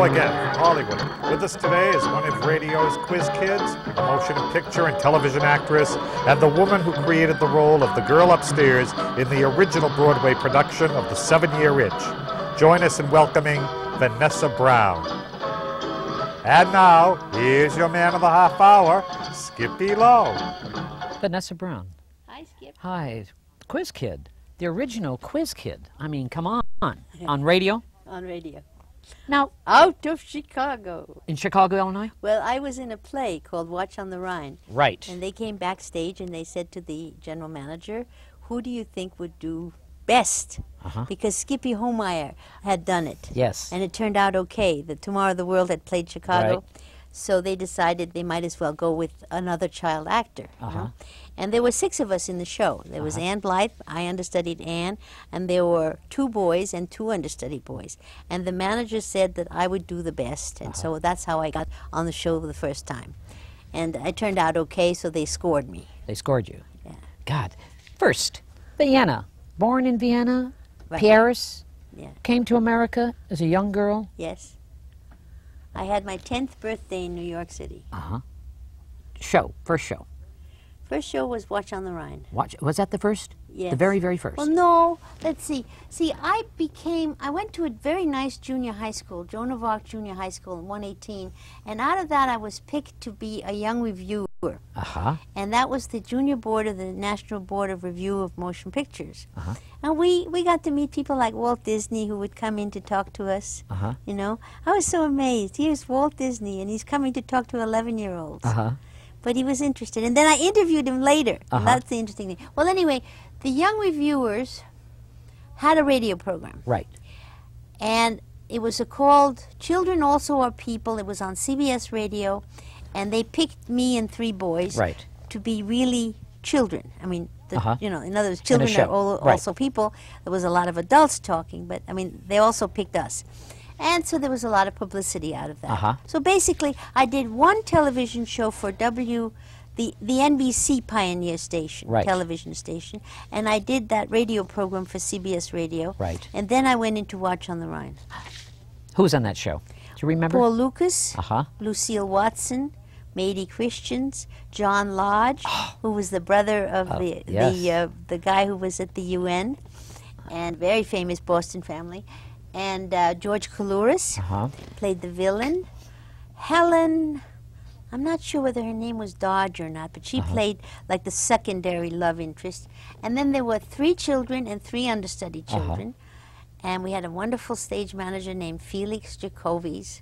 Hello again, Hollywood. With us today is one of radio's quiz kids, a motion picture and television actress, and the woman who created the role of the girl upstairs in the original Broadway production of The 7-Year Itch. Join us in welcoming Vanessa Brown. And now, here's your man of the half hour, Skip E Lowe. Vanessa Brown. Hi, Skip. Hi, quiz kid. The original quiz kid. I mean, come on. On radio? On radio. Now, Out of Chicago. in Chicago, Illinois? Well, I was in a play called Watch on the Rhine. Right. And they came backstage and they said to the general manager, who do you think would do best? Because Skip E Lowe had done it. Yes. And it turned out okay. The Tomorrow the World had played Chicago. Right. So they decided they might as well go with another child actor. You know? And there were 6 of us in the show. There was Ann Blythe, I understudied Ann, and there were 2 boys and 2 understudy boys. And the manager said that I would do the best, and so that's how I got on the show the first time. And I turned out okay, so they scored me. They scored you. Yeah. God. First, Vienna. Born in Vienna, Right. Paris, Yeah. came to America as a young girl. Yes. I had my 10th birthday in New York City. First show. First show was Watch on the Rhine. Was that the first? Yes. The very, very first. Well, no. Let's see. See, I went to a very nice junior high school, Joan of Arc Junior High School in 118, and out of that I was picked to be a young reviewer. And that was the junior board of the National Board of Review of Motion Pictures. And we got to meet people like Walt Disney, who would come in to talk to us. You know, I was so amazed. Here's Walt Disney, and he's coming to talk to 11-year-olds. But he was interested. And then I interviewed him later. And that's the interesting thing. Well, anyway, the young reviewers had a radio program. Right. And it was called Children Also Are People. It was on CBS Radio. And they picked me and 3 boys to be really children. I mean, you know, in other words, children are also people. There was a lot of adults talking, but, I mean, they also picked us. And so there was a lot of publicity out of that. So basically, I did 1 television show for the NBC Pioneer Station, television station, and I did that radio program for CBS Radio. Right. And then I went into Watch on the Rhine. Who was on that show? Do you remember? Paul Lucas, Lucille Watson, Mady Christians, John Lodge, who was the brother of the guy who was at the UN, and very famous Boston family. And George Coulouris played the villain. Helen, I'm not sure whether her name was Dodge or not, but she played like the secondary love interest. And then there were 3 children and 3 understudy children. And we had a wonderful stage manager named Felix Jacovis.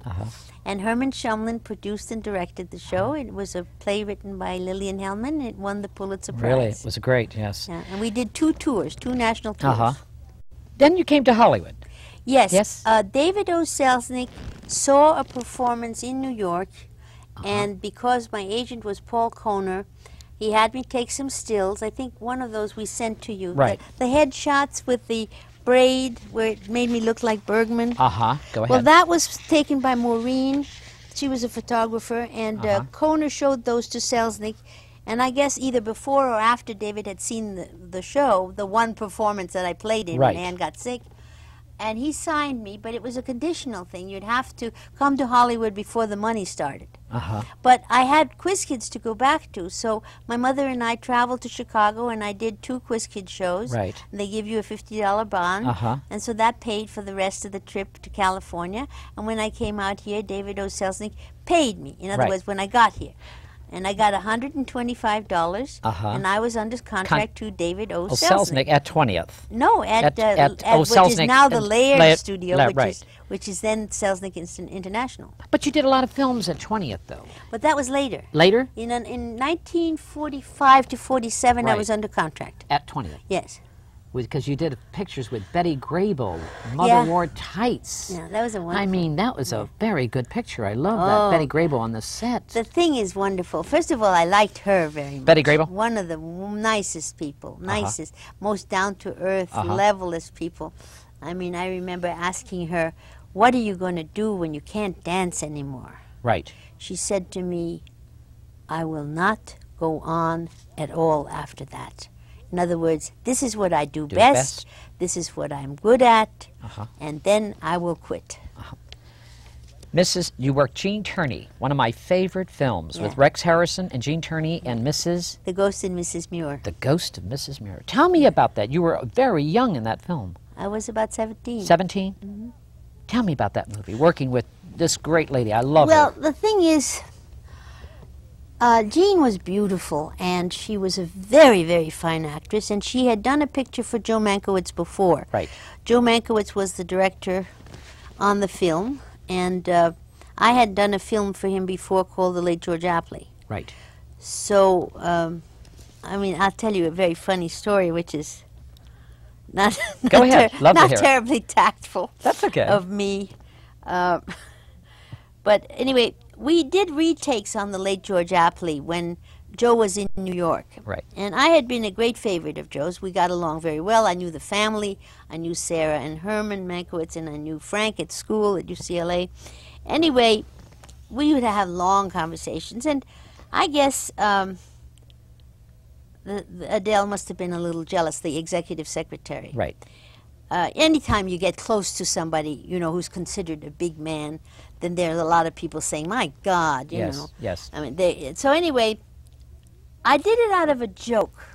And Herman Shumlin produced and directed the show. It was a play written by Lillian Hellman. It won the Pulitzer Prize. Really? It was great, yes. Yeah, and we did 2 tours, 2 national tours. Then you came to Hollywood. Yes. Yes? David O. Selznick saw a performance in New York, and because my agent was Paul Kohner, he had me take some stills. I think one of those we sent to you. Right. The headshots with the braid where it made me look like Bergman. Go ahead. Well, that was taken by Maureen. She was a photographer, and Kohner showed those to Selznick. And I guess either before or after David had seen the show, the 1 performance that I played in when Anne got sick. And he signed me, but it was a conditional thing. You'd have to come to Hollywood before the money started. But I had Quiz Kids to go back to, so my mother and I traveled to Chicago, and I did 2 Quiz Kids shows. Right. And they give you a $50 bond, and so that paid for the rest of the trip to California. And when I came out here, David O. Selznick paid me. In other words, when I got here. And I got $125, and I was under contract to David O. Selznick. At 20th. No, which is now the Laird Studio, which is then Selznick International. But you did a lot of films at 20th, though. But that was later. Later? In 1945 to 47, I was under contract. At 20th? Yes. Because you did pictures with Betty Grable, Mother Wore Tights. Yeah, that was a wonderful. I mean, that was a very good picture. I love that Betty Grable on the set. The thing is wonderful. First of all, I liked her very much. Betty Grable? One of the nicest people, most down-to-earth, levelest people. I mean, I remember asking her, what are you going to do when you can't dance anymore? Right. She said to me, I will not go on at all after that. In other words, this is what I do best, this is what I'm good at, and then I will quit. You worked Gene Tierney, one of my favorite films, with Rex Harrison and Gene Tierney and Mrs. The Ghost and Mrs. Muir. The Ghost of Mrs. Muir. Tell me about that. You were very young in that film. I was about 17. 17? Mm-hmm. Tell me about that movie, working with this great lady. I love her. Well, the thing is, Jean was beautiful, and she was a very, very fine actress, and she had done a picture for Joe Mankiewicz before. Right. Joe Mankiewicz was the director on the film, and I had done a film for him before called The Late George Apley. Right. So, I mean, I'll tell you a very funny story, which is not Go ahead. Love to hear it. terribly tactful. That's okay. Of me. But anyway, we did retakes on The Late George Apley when Joe was in New York. Right. And I had been a great favorite of Joe's. We got along very well. I knew the family. I knew Sarah and Herman Mankiewicz, and I knew Frank at school at UCLA. Anyway, we would have long conversations, and I guess Adele must have been a little jealous, the executive secretary. Right. Anytime you get close to somebody, you know, who's considered a big man, then there's a lot of people saying, my God, you know. Yes. I mean, so anyway, I did it out of a joke.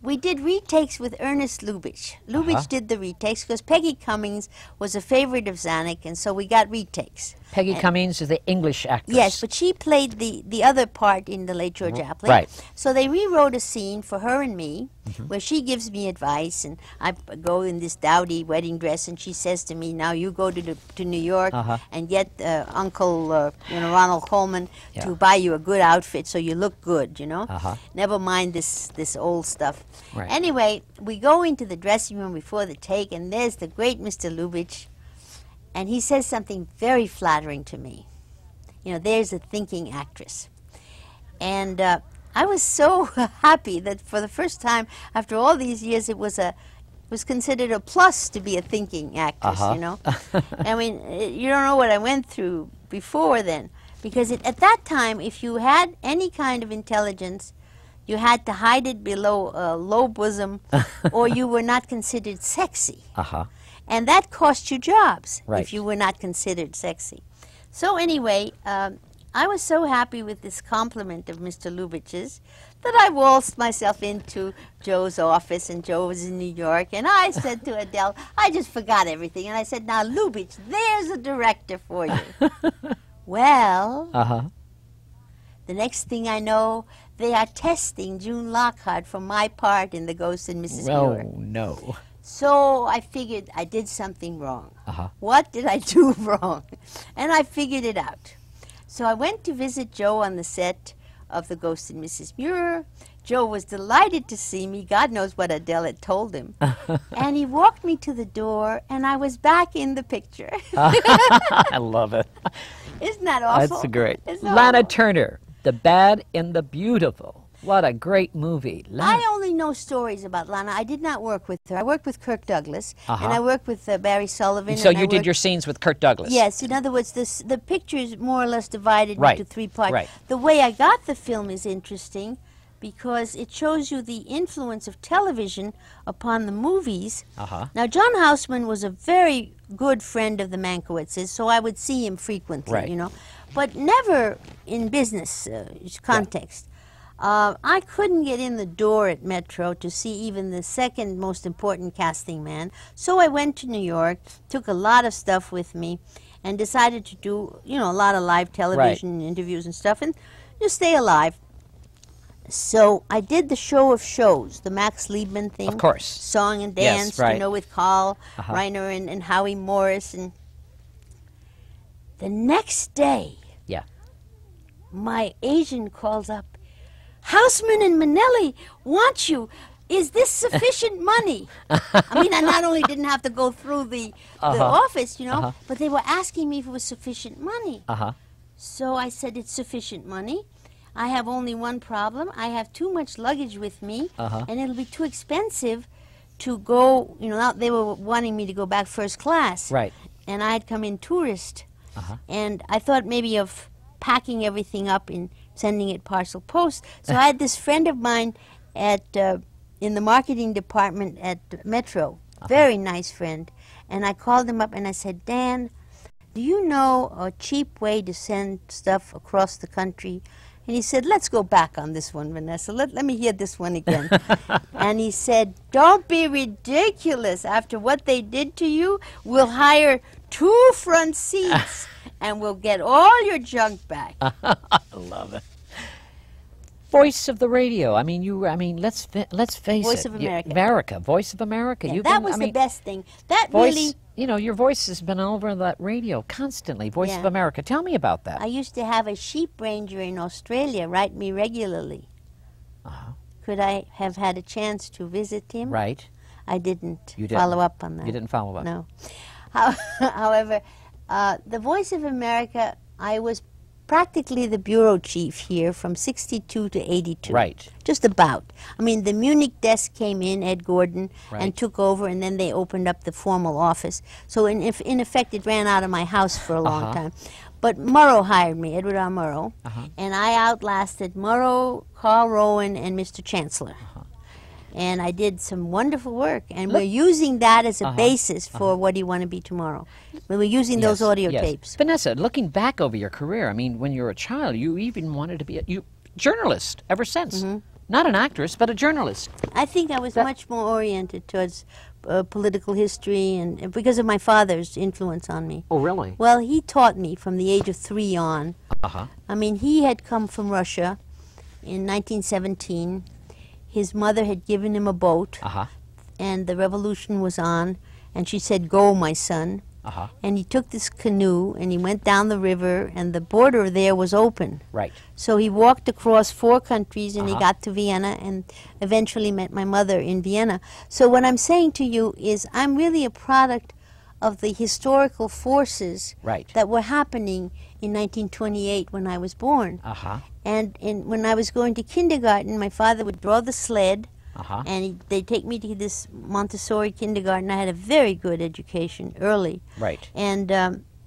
We did retakes with Ernest Lubitsch. Lubitsch did the retakes because Peggy Cummings was a favorite of Zanuck, and so we got retakes. Peggy Cummings is the English actress. Yes, but she played the other part in The Late George Apley. Right. So they rewrote a scene for her and me where she gives me advice, and I go in this dowdy wedding dress, and she says to me, now you go to New York and get Uncle Ronald Colman to buy you a good outfit so you look good, you know. Never mind this old stuff. Right. Anyway, we go into the dressing room before the take, and there's the great Mr. Lubitsch, and he says something very flattering to me. You know, there's a thinking actress. And I was so happy that for the first time after all these years it was considered a plus to be a thinking actress, you know. I mean, you don't know what I went through before then, because at that time, if you had any kind of intelligence, you had to hide it below a low bosom, or you were not considered sexy. And that cost you jobs if you were not considered sexy. So anyway, I was so happy with this compliment of Mr. Lubitsch's that I waltzed myself into Joe's office, and Joe was in New York, and I said to Adele, I just forgot everything, and I said, now Lubitsch, there's a director for you. Well, the next thing I know, they are testing June Lockhart for my part in The Ghost and Mrs. Muir. Oh, no. So I figured I did something wrong. What did I do wrong? And I figured it out. So I went to visit Joe on the set of The Ghost and Mrs. Muir. Joe was delighted to see me. God knows what Adele had told him. And he walked me to the door, and I was back in the picture. I love it. Isn't that awful? That's great. Isn't Lana awful? Turner, The Bad and the Beautiful. What a great movie. I only know stories about Lana. I did not work with her. I worked with Kirk Douglas, and I worked with Barry Sullivan. So you did your scenes with Kirk Douglas? Yes. In other words, the picture is more or less divided into three parts. Right. The way I got the film is interesting because it shows you the influence of television upon the movies. Now, John Houseman was a very good friend of the Mankiewiczes, so I would see him frequently, you know, but never in business context. I couldn't get in the door at Metro to see even the second most important casting man, so I went to New York, took a lot of stuff with me, and decided to do, you know, a lot of live television interviews and stuff, and just stay alive. So I did the show of shows, the Max Liebman thing. Of course. Song and dance, you know, with Carl Reiner and Howie Morris. And the next day, my agent calls up, Houseman and Minnelli want you. Is this sufficient money? I mean, I not only didn't have to go through the office, you know, but they were asking me if it was sufficient money. So I said, it's sufficient money. I have only one problem. I have too much luggage with me, and it'll be too expensive to go, you know, now they were wanting me to go back first class. Right. And I had come in tourist. And I thought maybe of packing everything up and sending it parcel post. So I had this friend of mine at in the marketing department at Metro, very nice friend, and I called him up and I said, Dan, do you know a cheap way to send stuff across the country? And he said, let's go back on this one, Vanessa. Let me hear this one again. And he said, don't be ridiculous. After what they did to you, we'll hire 2 front seats and we'll get all your junk back. I love it. Voice of the radio. I mean, let's face it. Voice of America. Voice of America. Yeah, that was the best thing. That voice, really... You know, your voice has been over that radio constantly. Voice of America. Tell me about that. I used to have a sheep ranger in Australia write me regularly. Could I have had a chance to visit him? Right. I didn't. You didn't follow up on that. You didn't follow up. No. However, the Voice of America, I was practically the bureau chief here from 62 to 82. Right. Just about. I mean, the Munich desk came in, Ed Gordon, and took over, and then they opened up the formal office. So in effect, it ran out of my house for a long time. But Murrow hired me, Edward R. Murrow, and I outlasted Murrow, Carl Rowan, and Mr. Chancellor. And I did some wonderful work, and we're using that as a basis for What Do You Want to Be Tomorrow. We're using those audio tapes. Vanessa, looking back over your career, I mean, when you were a child, you even wanted to be a journalist ever since. Not an actress, but a journalist. I think I was much more oriented towards political history, and because of my father's influence on me. Oh, really? Well, he taught me from the age of 3 on. I mean, he had come from Russia in 1917. His mother had given him a boat, and the revolution was on, and she said, go, my son. And he took this canoe, and he went down the river, and the border there was open. Right. So he walked across 4 countries, and he got to Vienna, and eventually met my mother in Vienna. So what I'm saying to you is I'm really a product of the historical forces that were happening in 1928 when I was born. And when I was going to kindergarten, my father would draw the sled, and they'd take me to this Montessori kindergarten. I had a very good education early. Right. And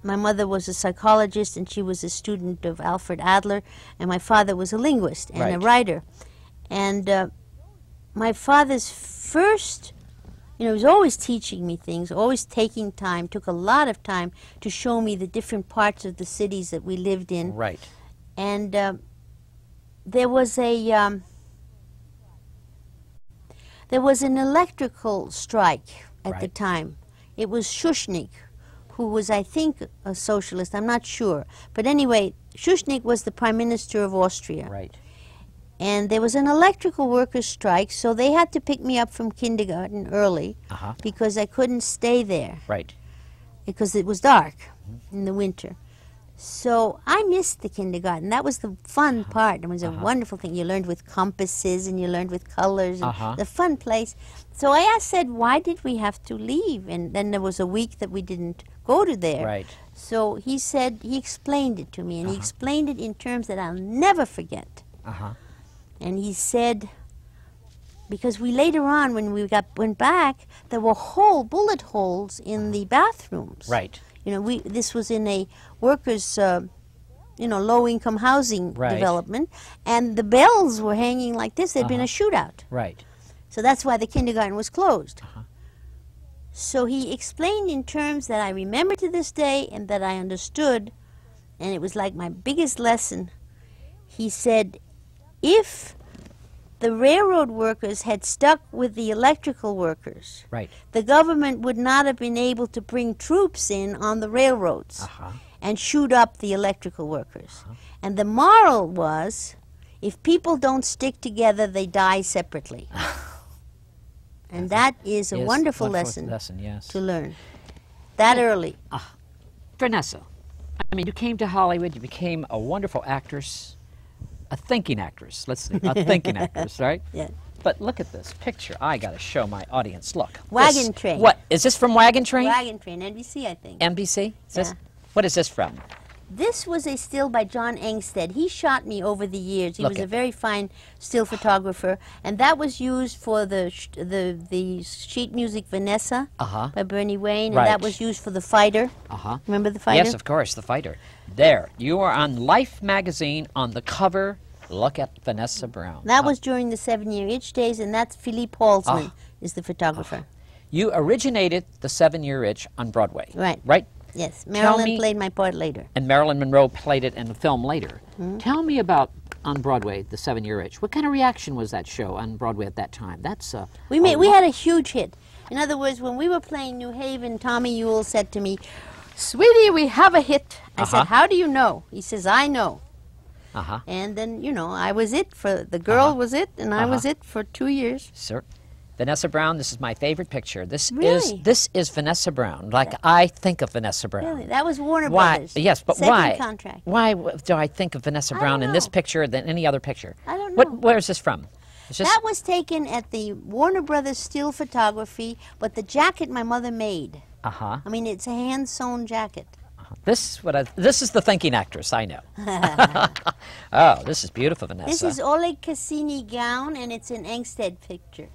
my mother was a psychologist, and she was a student of Alfred Adler, and my father was a linguist and a writer. And my father's first, you know, he was always teaching me things, always taking time, took a lot of time to show me the different parts of the cities that we lived in. Right. And there was an electrical strike at the time. It was Schuschnigg, who was, I think, a socialist. I'm not sure. But anyway, Schuschnigg was the Prime Minister of Austria. Right. And there was an electrical workers' strike, so they had to pick me up from kindergarten early because I couldn't stay there. Right. Because it was dark in the winter. So I missed the kindergarten. That was the fun part. It was a wonderful thing. You learned with compasses, and you learned with colors, and the fun place. So I said, why did we have to leave? And then there was a week that we didn't go to there. Right. So he said, he explained it to me, and he explained it in terms that I'll never forget. And he said, because we later on, when we went back, there were bullet holes in the bathrooms. Right. You know, this was in a workers' low-income housing development, and the bells were hanging like this. There'd been a shootout. Right. So that's why the kindergarten was closed. So he explained in terms that I remember to this day and that I understood, and it was like my biggest lesson. He said, if the railroad workers had stuck with the electrical workers, the government would not have been able to bring troops in on the railroads and shoot up the electrical workers. And the moral was, if people don't stick together, they die separately. And that is a wonderful lesson to learn that early. Vanessa, I mean, you came to Hollywood, you became a wonderful actress. A thinking actress, let's say, a thinking actress, right? Yeah. But look at this picture. I got to show my audience. Look. Wagon Train. What? Is this from Wagon Train? Wagon Train, NBC, I think. NBC? What is this from? This was a still by John Engstead. He shot me over the years. He was a very fine still photographer, and that was used for the sheet music Vanessa by Bernie Wayne, and that was used for The Fighter. Remember The Fighter? Yes, of course, The Fighter. There, you are on Life magazine on the cover. Look at Vanessa Brown. That was during the 7-year itch days, and that's Philippe Holtzman is the photographer. You originated the 7-year itch on Broadway. Right. Right? Yes, Marilyn played my part later. And Marilyn Monroe played it in the film later. Tell me about on Broadway, The 7-Year Itch. What kind of reaction was that show on Broadway at that time? That's we had a huge hit. In other words, when we were playing New Haven, Tommy Ewell said to me, "Sweetie, we have a hit." I said, "How do you know?" He says, "I know." And then, you know, I was it for, the girl was it, and I was it for 2 years. Sir. Vanessa Brown, this is my favorite picture. This Really? is Vanessa Brown, like I think of Vanessa Brown. Really? That was Warner Why? Brothers. Yes, but Second why? contract. Why do I think of Vanessa Brown in this know. picture than any other picture? I don't know. Where is this from? It's just, That was taken at the Warner Brothers still photography, but the jacket my mother made. I mean, it's a hand-sewn jacket. this is the thinking actress, I know. Oh, this is beautiful, Vanessa. This is Oleg Cassini gown, and it's an Engstead picture.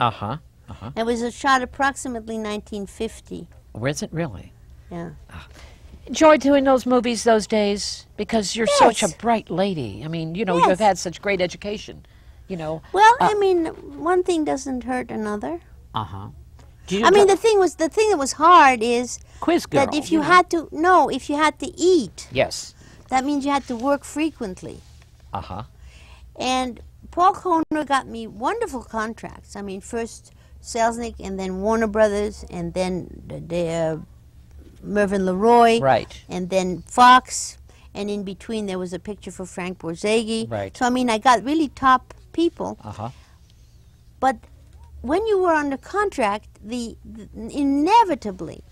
It was shot approximately 1950. Where is it really? Yeah. Enjoyed doing those movies those days because you're such a Yes. bright lady. I mean, you know, Yes. you've had such great education. You know. Well, I mean, one thing doesn't hurt another. Do you I mean, the thing that was hard is quiz girl. that if you had to eat, Yes. that means you had to work frequently. And Paul Kohner got me wonderful contracts. I mean, first Selznick, and then Warner Brothers, and then Mervyn LeRoy, Right. and then Fox, and in between there was a picture for Frank Borzage. Right. So I mean, I got really top people. But when you were under contract, inevitably,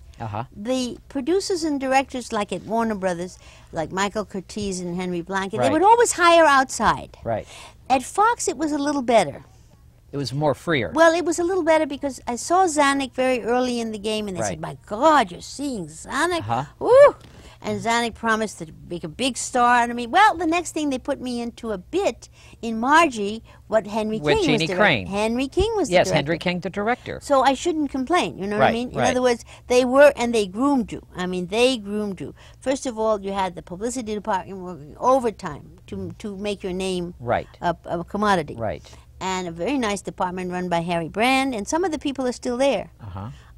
the producers and directors, like at Warner Brothers, like Michael Curtiz and Henry Blanket, they Right. would always hire outside. Right. At Fox, it was a little better. It was more freer. Well, it was a little better because I saw Zanuck very early in the game, and they said, "My God, you're seeing Zanuck!" Woo! And Zanuck promised to make a big star out of me. Well, the next thing they put me into a bit in Margie, what Henry With King Jeannie was Crane. Henry King was the Yes, director. Henry King, the director. So I shouldn't complain, you know what I Right, mean? In right. other words, they were, and they groomed you. I mean, they groomed you. First of all, you had the publicity department working overtime to make your name Right. a commodity. Right. And a very nice department run by Harry Brand, and some of the people are still there.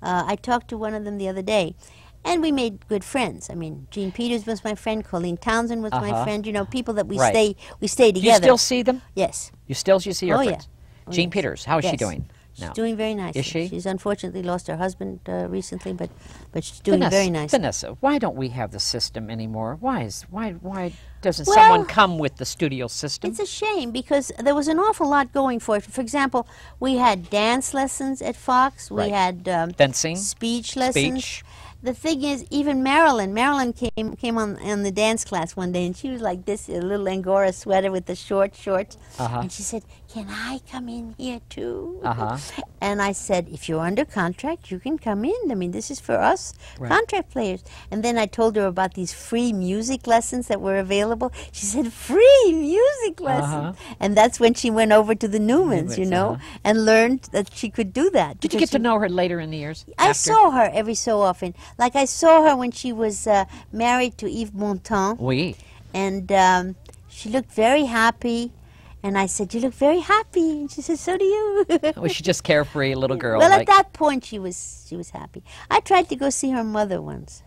I talked to one of them the other day, and we made good friends. I mean, Gene Peters was my friend, Colleen Townsend was my friend. You know, people that we Right. stay together. Do you still see them? Yes. You see your Oh, friends? yeah. Oh, Jean yes. Peters, how is she Yes. doing She's now? doing very nicely. Is she? She's unfortunately lost her husband recently, but she's doing very nicely. Vanessa, why don't we have the system anymore? Why doesn't Well, someone come with the studio system? It's a shame because there was an awful lot going for it. For example, we had dance lessons at Fox. We Right. had Fencing, speech lessons. speech. The thing is, even Marilyn came on the dance class one day, and she was like this, a little Angora sweater with the short shorts. And she said, "Can I come in here too?" And I said, "If you're under contract, you can come in. I mean, this is for us contract players." And then I told her about these free music lessons that were available. She said, "Free music lessons?" And that's when she went over to the Newmans, you know, and learned that she could do that. Did you get to know her later in the years? I after? saw her every so often. Like I saw her when she was married to Yves Montand. Oui. And she looked very happy. And I said, "You look very happy." And she said, "So do you." Was she just carefree little girl? Well, like, at that point, she was happy. I tried to go see her mother once.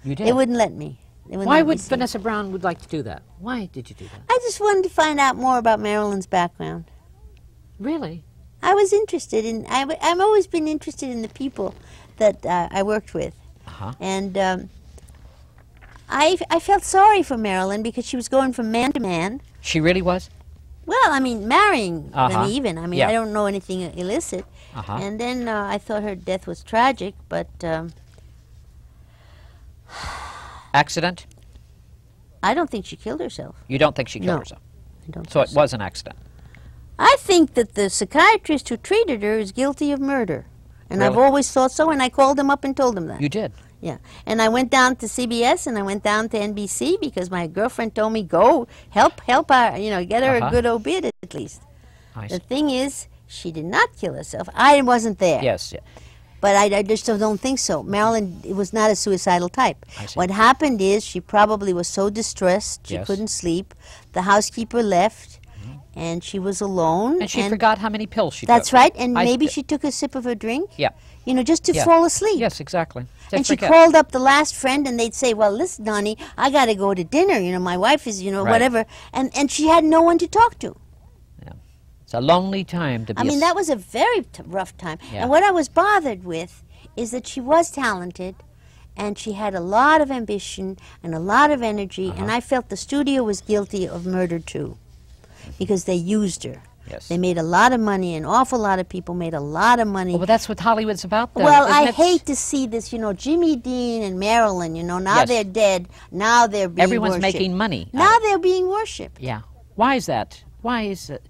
You did? They wouldn't let me. They wouldn't Why let me would see her. Vanessa Brown would like to do that? Why did you do that? I just wanted to find out more about Marilyn's background. Really? I was interested in. I've always been interested in the people that I worked with, and I felt sorry for Marilyn because she was going from man to man. She really was? Well, I mean, marrying them even. I mean, Yeah. I don't know anything illicit. And then I thought her death was tragic, but Accident? I don't think she killed herself. You don't think she killed No. herself? I don't So think it was an accident? I think that the psychiatrist who treated her is guilty of murder. And I've Really? always thought so, and I called him up and told him that. You did? Yeah. And I went down to CBS and I went down to NBC because my girlfriend told me, "Go, help her, you know, get her a good obit at least." I The see. thing is, she did not kill herself. I wasn't there. Yes. Yeah. But I just don't think so. Marilyn was not a suicidal type. I see. What happened is she probably was so distressed she Yes. couldn't sleep. The housekeeper left, and she was alone. And she forgot how many pills she took. That's right, and maybe she took a sip of her drink. Yeah. You know, just to fall asleep. Yes, exactly. And she called up the last friend, and they'd say, well, listen, honey, I got to go to dinner. You know, my wife is, you know, whatever. And she had no one to talk to. Yeah. It's a lonely time to be. I mean, that was a very rough time. Yeah. And what I was bothered with is that she was talented, and she had a lot of ambition and a lot of energy, and I felt the studio was guilty of murder, too, because they used her. Yes. They made a lot of money. An awful lot of people made a lot of money. Well, that's what Hollywood's about, though. Well, I hate to see this, you know, Jimmy Dean and Marilyn, you know, now they're dead. Now they're being Everyone's worshipped. making money. Now they're being worshipped. Yeah. Why is that? Why is it?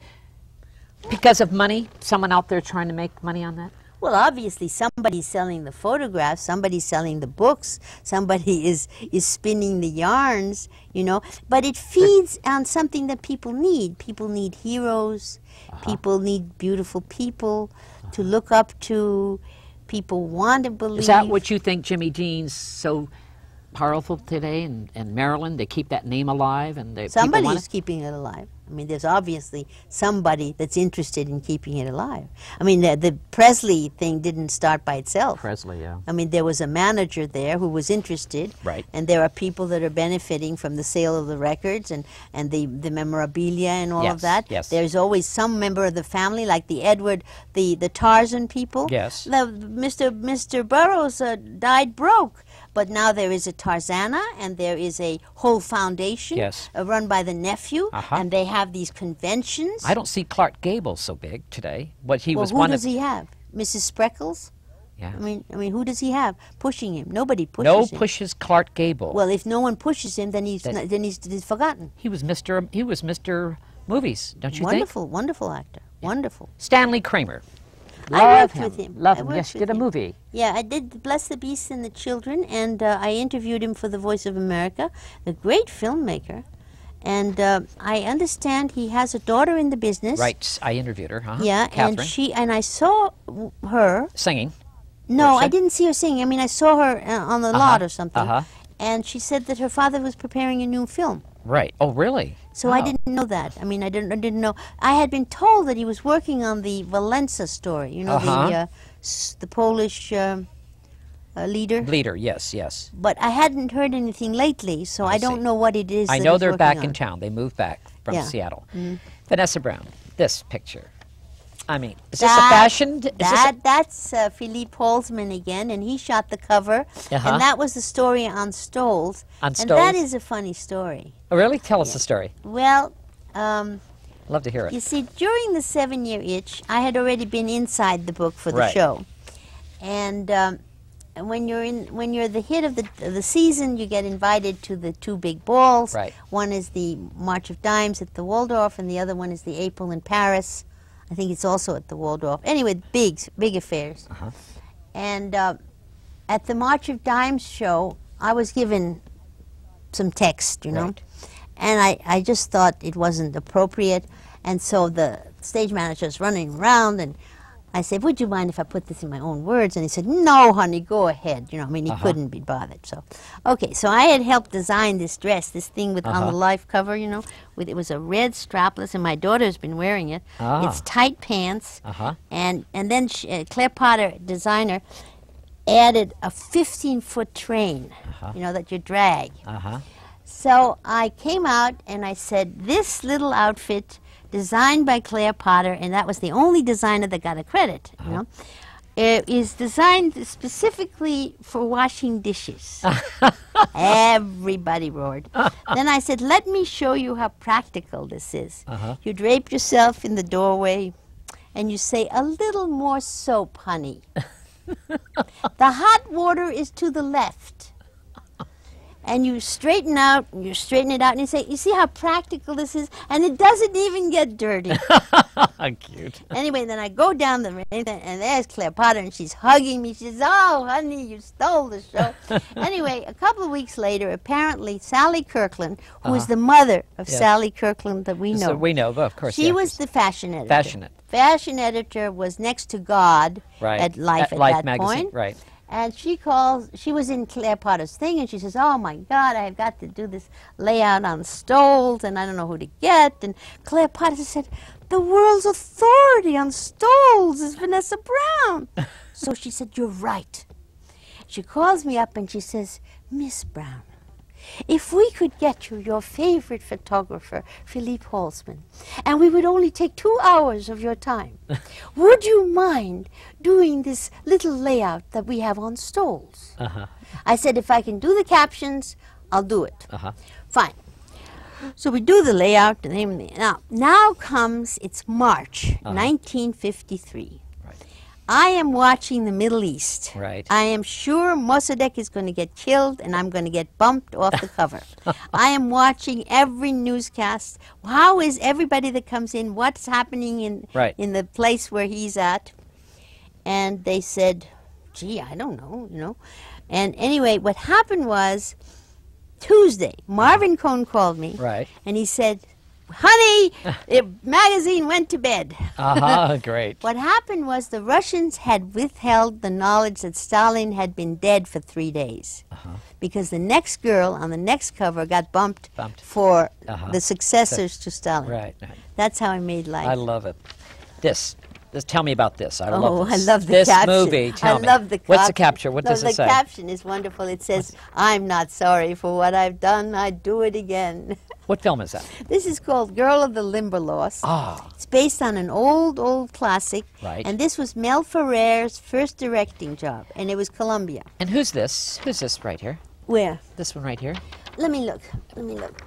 Because of money? Someone out there trying to make money on that? Well, obviously, somebody's selling the photographs, somebody's selling the books, somebody is spinning the yarns, you know. But it feeds on something that people need. People need heroes. People need beautiful people to look up to. People want to believe. Is that what you think Jimmy Dean's so powerful today, and Marilyn? They keep that name alive, and somebody's keeping it alive. I mean, there's obviously somebody that's interested in keeping it alive. I mean, the Presley thing didn't start by itself. Presley, yeah. I mean, there was a manager there who was interested. Right. And there are people that are benefiting from the sale of the records and the memorabilia and all of that. Yes. There's always some member of the family, like the Edward, the Tarzan people. Yes. Mr. Burroughs died broke. But now there is a Tarzana, and there is a whole foundation run by the nephew, and they have these conventions. I don't see Clark Gable so big today. But he was who one does of. he have? Mrs. Spreckles? Yeah. I mean, who does he have pushing him? Nobody pushes him. No pushes Clark Gable. Well, if no one pushes him, then he's forgotten. He was Mr. Movies, don't you think? Wonderful, wonderful actor. Wonderful. Stanley Kramer. I worked with him. Love him. Yes, you did a movie. Yeah, I did Bless the Beasts and the Children, and I interviewed him for The Voice of America, a great filmmaker. And I understand he has a daughter in the business. Right, I interviewed her. Yeah, Catherine. and I saw her singing. No, I didn't see her singing. I mean, I saw her on the lot or something. And she said that her father was preparing a new film. Right. Oh, really? So I didn't know that. I mean, I didn't know. I had been told that he was working on the Valenza story. You know, the Polish leader. Leader, yes, yes. But I hadn't heard anything lately, so I don't know what it is. I know they're back in town. They moved back from Seattle. Vanessa Brown, this picture. I mean, is this a fashion? That's Philippe Holtzman again, and he shot the cover, and that was the story on Stoles. On and Stoles? that is a funny story. Oh, really? Tell us the story. Well, love to hear it. You see, during the 7-year itch, I had already been inside the book for the show, and when you're the hit of the season, you get invited to the 2 big balls. Right. One is the March of Dimes at the Waldorf, and the other one is the April in Paris. I think it's also at the Waldorf. Anyway, big affairs. And at the March of Dimes show, I was given some text, you know, and I just thought it wasn't appropriate. And so the stage manager's running around, and I said, would you mind if I put this in my own words? And he said, no, honey, go ahead. You know, I mean, he couldn't be bothered. So, okay, so I had helped design this dress, this thing with on the Life cover, you know, with it was a red strapless, and my daughter's been wearing it. It's tight pants, and then Claire Potter, designer, added a 15-foot train, you know, that you drag. So I came out and I said, this little outfit, designed by Claire Potter, and that was the only designer that got a credit, you know, is designed specifically for washing dishes. Everybody roared. Then I said, let me show you how practical this is. You drape yourself in the doorway, and you say, a little more soap, honey. The hot water is to the left. And you straighten it out, and you say, you see how practical this is? And it doesn't even get dirty. Cute. Anyway, then I go down the range, and there's Claire Potter, and she's hugging me. She says, oh, honey, you stole the show. Anyway, a couple of weeks later, apparently Sally Kirkland, who is the mother of Sally Kirkland that we know. So we know, of course. She was the fashion editor. Fashion editor was next to God at Life at that magazine, point. Right. And she was in Claire Potter's thing, and she says, oh my God, I've got to do this layout on stoles, and I don't know who to get. And Claire Potter said, the world's authority on stoles is Vanessa Brown. So she said, you're right. She calls me up and she says, Miss Brown, if we could get you your favorite photographer, Philippe Holtzman, and we would only take 2 hours of your time, would you mind doing this little layout that we have on stoles? I said, if I can do the captions, I'll do it. Fine. So we do the layout. Now comes, it's March 1953. I am watching the Middle East. Right. I am sure Mossadegh is going to get killed and I'm going to get bumped off the cover. I am watching every newscast. How is everybody that comes in, what's happening in the place where he's at? And they said, gee, I don't know, you know. And anyway, what happened was Tuesday, Marvin Cohn called me. Right. And he said, honey, the magazine went to bed. Great. What happened was the Russians had withheld the knowledge that Stalin had been dead for 3 days. Because the next girl on the next cover got bumped. For the successors to Stalin. Right. That's how I made life. I love it. Tell me about this. I love this. I love the this caption. movie. Tell me. Love the caption. What's the caption? What does it say? The caption is wonderful. It says, I'm not sorry for what I've done. I'd do it again. What film is that? This is called Girl of the Limberlost. It's based on an old classic. Right. And this was Mel Ferrer's first directing job. And it was Columbia. And who's this? Who's this right here? Where? This one right here? Let me look.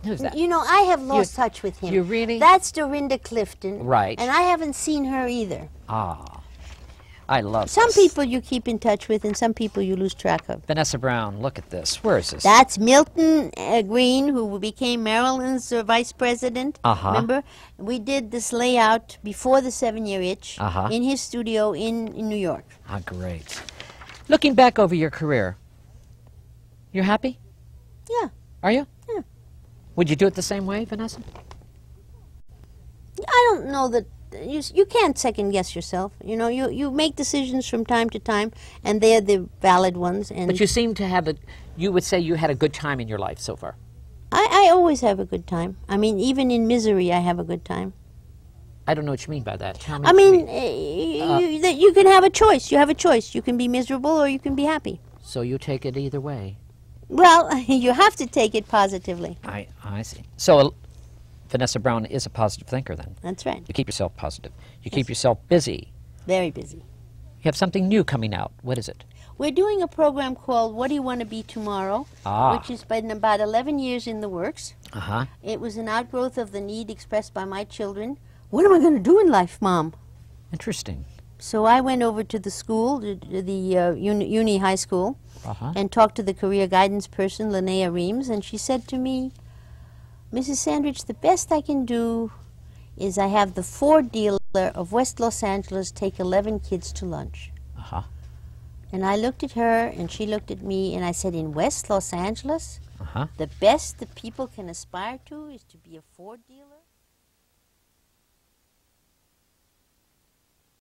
Who's that? You know, I have lost touch with him. You really? That's Dorinda Clifton. Right. And I haven't seen her either. I love Some this. people you keep in touch with and some people you lose track of. Vanessa Brown, look at this. Where is this? That's Milton Green, who became Maryland's vice president. Remember? We did this layout before the 7-Year Itch in his studio in New York. Great. Looking back over your career, you're happy? Yeah. Are you? Yeah. Would you do it the same way, Vanessa? I don't know that you can't second guess yourself. You know, you make decisions from time to time, and they're the valid ones. And but you seem to have you would say you had a good time in your life so far. I always have a good time. I mean, even in misery, I have a good time. I don't know what you mean by that. Tell me. I mean, you can have a choice. You have a choice. You can be miserable or you can be happy. So you take it either way. Well, you have to take it positively. I see. So Vanessa Brown is a positive thinker then. That's right. You keep yourself positive. You keep yourself busy. Very busy. You have something new coming out. What is it? We're doing a program called What Do You Want to Be Tomorrow, which has been about 11 years in the works. It was an outgrowth of the need expressed by my children. What am I going to do in life, Mom? Interesting. So I went over to the school, the Uni High School, and talked to the career guidance person, Linnea Reams, and she said to me, Mrs. Sandridge, the best I can do is I have the Ford dealer of West Los Angeles take 11 kids to lunch. And I looked at her, and she looked at me, and I said, in West Los Angeles, the best that people can aspire to is to be a Ford dealer?